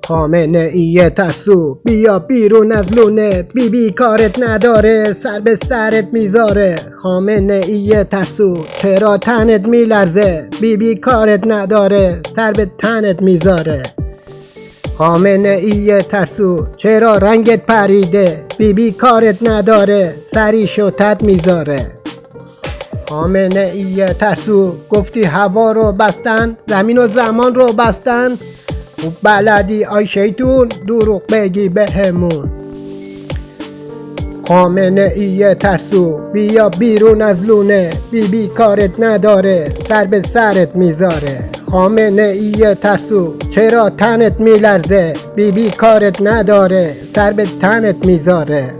خامنه ای ترسو بیا بیرون از لونه، بی کارت نداره سر به سرت میذاره. خامنه ای ترسو چرا تنت میلرزه، بی کارت نداره سر به تنت میذاره. خامنه ای ترسو چرا رنگت پریده، بی کارت نداره سری شوتت میذاره. خامنه ای ترسو گفتی هوا رو بستن، زمین و زمان رو بستن، خوب بلدی آی شیطون دروغ بگی بهمون. خامنه ای ترسو بیا بیرون از لونه، بی کارت نداره سر به سرت میذاره. خامنه ای ترسو چرا تنت میلرزه، بی کارت نداره سر به تنت میذاره.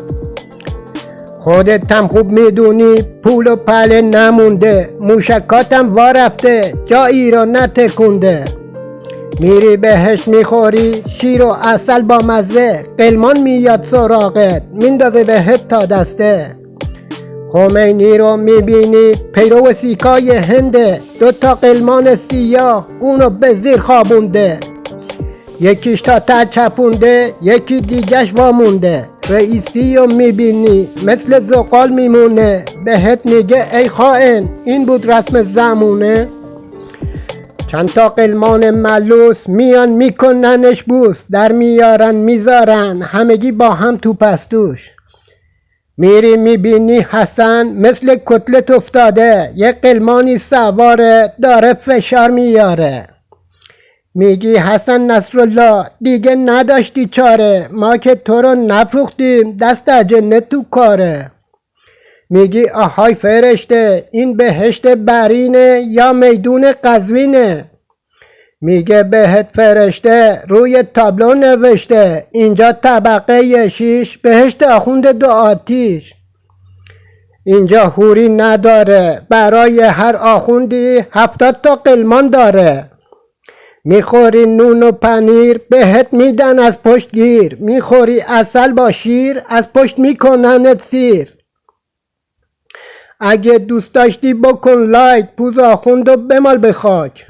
خودت هم خوب میدونی پول و پله نمونده، موشکاتم وارفته جایی را نتکونده. میری بهش میخوری شیر و عسل با مزه، قلمان میاد سراغت میندازه بهت تا دسته. خمینی رو میبینی پیرو سیکای هنده، 2 قلمان سیاه اونو به زیر خوابونده. یکیش تا ته چپونده یکی دیگش وامونده. رئیسی رو میبینی مثل زغال میمونه، بهت میگه ای خائن این بود رسم زمونه. چند تا قلمان ملوس میان میکننش بوس، در میارن میذارن همگی با هم تو پستوش. میری میبینی حسن مثل کتلت افتاده، یه قلمانی سواره داره فشار میاره. میگی حسن نصرالله دیگه نداشتی چاره، ما که تو رو نفروختیم دست اجنه تو کاره. میگی آهای فرشته این بهشت برینه یا میدون قزوینه. میگه بهت فرشته روی تابلو نوشته، اینجا طبقه 6 بهشت آخوند 2 آتیش. اینجا حوری نداره برای هر آخوندی 70 تا قلمان داره. میخوری نون و پنیر بهت میدن از پشت گیر، میخوری عسل با شیر از پشت میکننت سیر. اگه دوست داشتی بکن لایک، پوز آخوند و بمال به خاک.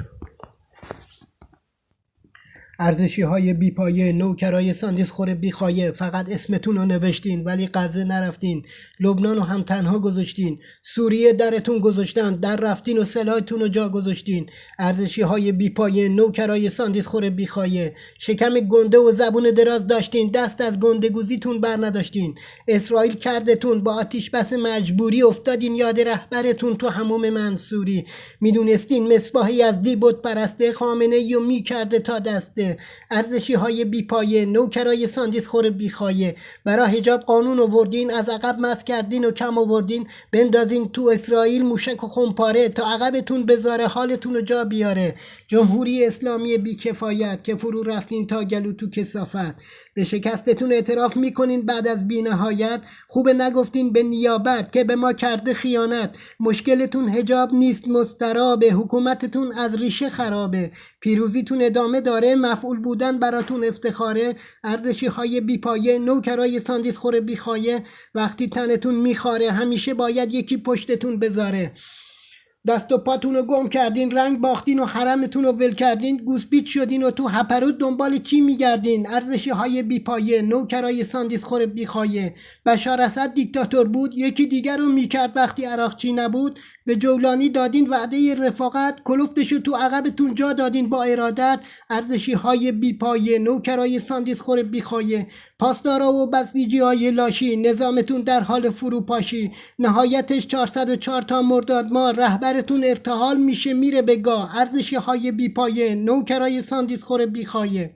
ارزشی های بی پایه، نوکرای ساندیس خور بی خایه، فقط اسمتون رو نوشتین ولی غزه نرفتین، لبنان رو هم تنها گذاشتین، سوریه درتون گذاشتن در رفتین و سلاحتون رو جا گذاشتین. ارزشی های بی پایه، نوکرای ساندیس خور بی خایه، شکم گنده و زبون دراز داشتین، دست از گندگوزیتون بر نداشتین. اسرائیل کردتون با آتیش بس مجبوری، افتادین یاد رهبرتون تو حموم منصوری. میدونستین مصباحی از دی بت پرسته، خامنه ای رو میکرده تا دسته. ارزشی های بی پایه، نوکرای ساندیس خور بی خایه، برا حجاب قانون آوردین، از عقب مس کردین و کم آوردین. بندازین تو اسرائیل موشک و خمپاره تا عقبتون بذاره حالتون رو جا بیاره. جمهوری اسلامی بی کفایت که فرو رفتین تا گلو تو کثافت. به شکستتون اعتراف میکنین بعد از بی‌نهایت، خوبه نگفتین به نیابت که به ما کرده خیانت. مشکلتون حجاب نیست مسترابه، حکومتتون از ریشه خرابه. پیروزیتون ادامه داره، مفعول بودن براتون افتخاره. ارزشی های بی پایه، نوکرای ساندیس خور بی خایه، وقتی تنتون میخاره همیشه باید یکی پشتتون بذاره. دست و پاتون رو گم کردین، رنگ باختین و حرمتون رو ول کردین، گوسپیت شدین و تو هپرود دنبال چی میگردین؟ ارزشی های بی پایه، نوکرای ساندیس خور بی خایه. بشار اسد دیکتاتور بود، یکی دیگر رو میکرد وقتی عراقچی نبود. به جولانی دادین وعده رفاقت، کلفتشو تو عقبتون جا دادین با ارادت. ارزشی های بی پایه، نوکرای ساندیس خور بی خایه. پاسدارا و بسیجی های لاشی، نظامتون در حال فروپاشی. نهایتش 404 تا مرداد ماه، رهبرتون ارتحال میشه میره به گاه. ارزشی های بی پایه، نوکرای ساندیس خور بی خایه.